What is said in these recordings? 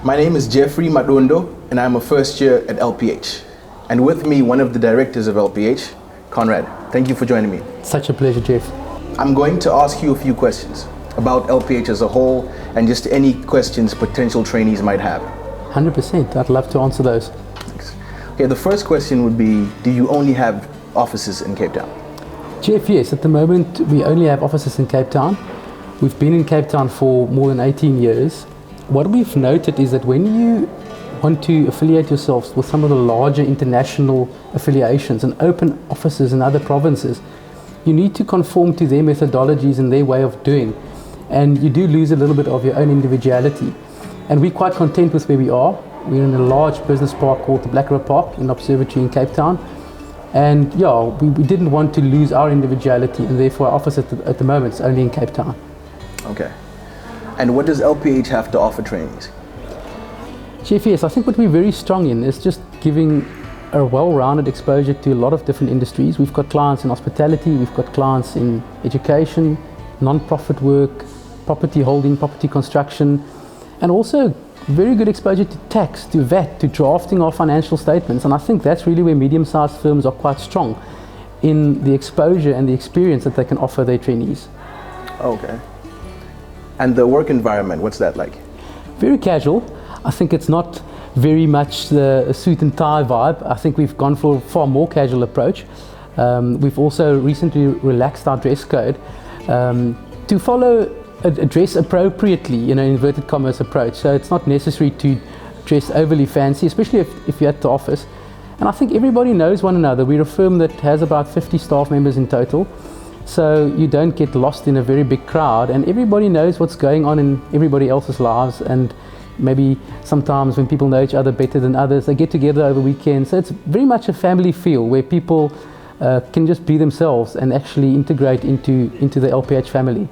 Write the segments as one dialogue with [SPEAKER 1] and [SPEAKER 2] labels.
[SPEAKER 1] My name is Jeffrey Madondo, and I'm a first year at LPH. And with me, one of the directors of LPH, Konrad. Thank you for joining me.
[SPEAKER 2] Such a pleasure, Jeff.
[SPEAKER 1] I'm going to ask you a few questions about LPH as a whole and just any questions potential trainees might have.
[SPEAKER 2] 100%. I'd love to answer those.
[SPEAKER 1] Thanks. Okay, the first question would be, do you only have offices in Cape Town?
[SPEAKER 2] Jeff, yes. At the moment, we only have offices in Cape Town. We've been in Cape Town for more than 18 years. What we've noted is that when you want to affiliate yourselves with some of the larger international affiliations and open offices in other provinces, you need to conform to their methodologies and their way of doing. And you do lose a little bit of your own individuality. And we're quite content with where we are. We're in a large business park called the Black River Park in Observatory in Cape Town. And yeah, we didn't want to lose our individuality, and therefore our office at the moment is only in Cape Town.
[SPEAKER 1] Okay. And what does LPH have to offer trainees?
[SPEAKER 2] Jeff, yes, I think what we're very strong in is just giving a well-rounded exposure to a lot of different industries. We've got clients in hospitality, we've got clients in education, non-profit work, property holding, property construction, and also very good exposure to tax, to VAT, to drafting our financial statements. And I think that's really where medium-sized firms are quite strong in the exposure and the experience that they can offer their trainees.
[SPEAKER 1] Okay. And the work environment, what's that like?
[SPEAKER 2] Very casual. I think it's not very much the suit and tie vibe. I think we've gone for a far more casual approach. We've also recently relaxed our dress code to follow a dress appropriately, inverted commas approach. So it's not necessary to dress overly fancy, especially if you're at the office. And I think everybody knows one another. We're a firm that has about 50 staff members in total. So you don't get lost in a very big crowd, and everybody knows what's going on in everybody else's lives. And maybe sometimes when people know each other better than others, they get together over weekends. So it's very much a family feel where people can just be themselves and actually integrate into the LPH family.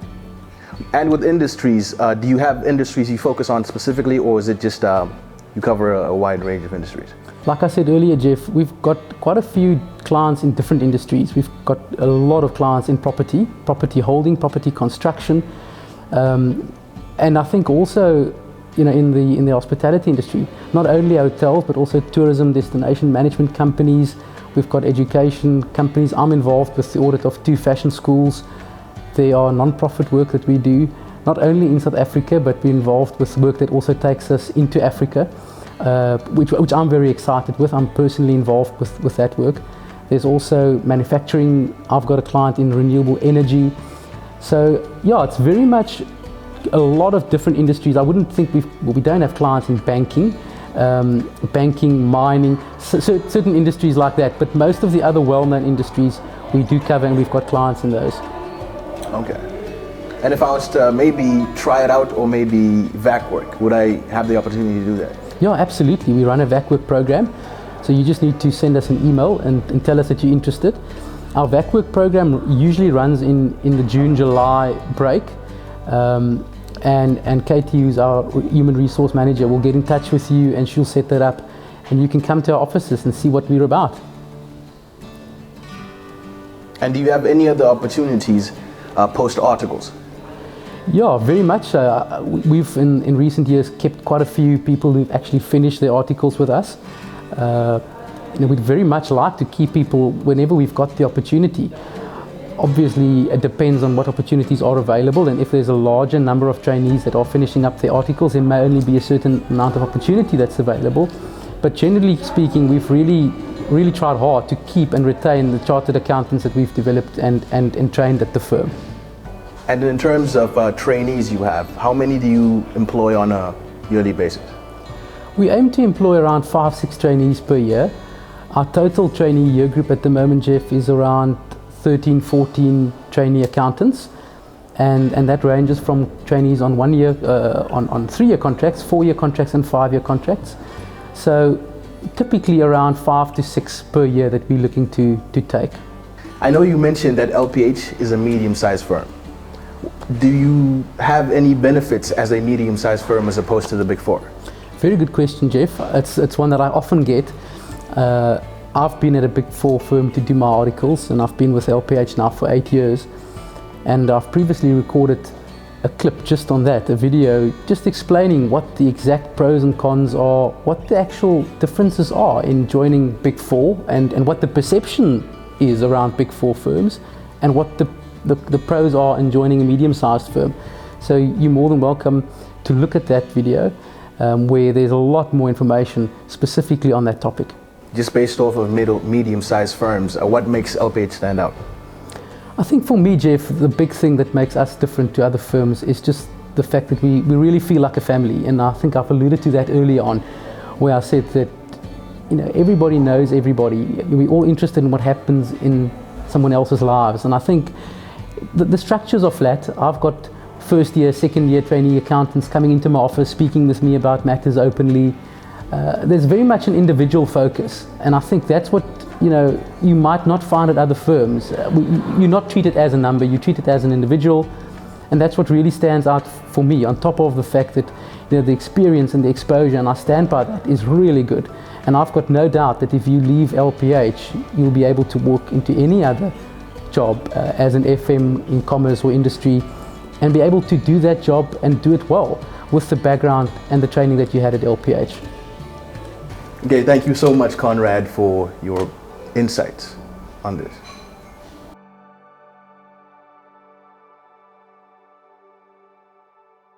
[SPEAKER 1] And with industries, do you have industries you focus on specifically, or is it just you cover a wide range of industries?
[SPEAKER 2] Like I said earlier, Jeff, we've got quite a few clients in different industries. We've got a lot of clients in property holding, property construction, and I think also in the hospitality industry, not only hotels but also tourism, destination management companies. We've got education companies. I'm involved with the audit of 2 fashion schools. There are non-profit work that we do, not only in South Africa, but we're involved with work that also takes us into Africa, which I'm very excited with. I'm personally involved with that work. There's also manufacturing. I've got a client in renewable energy. So yeah, it's very much a lot of different industries. I wouldn't think we don't have clients in banking, mining, certain industries like that, but most of the other well-known industries we do cover, and we've got clients in those.
[SPEAKER 1] Okay. And if I was to maybe try it out or maybe VAC work, would I have the opportunity to do that?
[SPEAKER 2] Yeah, absolutely. We run a VAC work program. So you just need to send us an email and tell us that you're interested. Our VAC work program usually runs in the June-July break. And Katie, who's our human resource manager, will get in touch with you and she'll set that up. And you can come to our offices and see what we're about.
[SPEAKER 1] And do you have any other opportunities post articles?
[SPEAKER 2] Yeah, very much. We've in recent years kept quite a few people who've actually finished their articles with us. We'd very much like to keep people whenever we've got the opportunity. Obviously, it depends on what opportunities are available, and if there's a larger number of trainees that are finishing up their articles, there may only be a certain amount of opportunity that's available. But generally speaking, we've really tried hard to keep and retain the chartered accountants that we've developed and trained at the firm.
[SPEAKER 1] And in terms of trainees you have, how many do you employ on a yearly basis?
[SPEAKER 2] We aim to employ around 5-6 trainees per year. Our total trainee year group at the moment, Jeff, is around 13-14 trainee accountants, and that ranges from trainees on 1 year, on 3-year contracts, 4-year contracts and 5-year contracts. So typically around 5 to 6 per year that we're looking to take.
[SPEAKER 1] I know you mentioned that LPH is a medium-sized firm. Do you have any benefits as a medium-sized firm as opposed to the Big Four?
[SPEAKER 2] Very good question, Jeff. It's one that I often get. I've been at a Big Four firm to do my articles, and I've been with LPH now for 8 years. And I've previously recorded a clip just on that, a video just explaining what the exact pros and cons are, what the actual differences are in joining Big Four, and what the perception is around Big Four firms, and what the pros are in joining a medium-sized firm. So you're more than welcome to look at that video, where there's a lot more information specifically on that topic.
[SPEAKER 1] Just based off of medium-sized firms, what makes LPH stand out?
[SPEAKER 2] I think for me, Jeff, the big thing that makes us different to other firms is just the fact that we really feel like a family. And I think I've alluded to that earlier on, where I said that, you know, everybody knows everybody. We're all interested in what happens in someone else's lives. And I think the structures are flat. I've got first year, second year trainee accountants coming into my office, speaking with me about matters openly. There's very much an individual focus. And I think that's what, you know, you might not find at other firms. You're not treated as a number, you're treated as an individual, and that's what really stands out for me, on top of the fact that, you know, the experience and the exposure, and I stand by that, is really good. And I've got no doubt that if you leave LPH, you'll be able to walk into any other job as an FM in commerce or industry, and be able to do that job and do it well with the background and the training that you had at LPH.
[SPEAKER 1] Okay, thank you so much, Konrad, for your insights on this.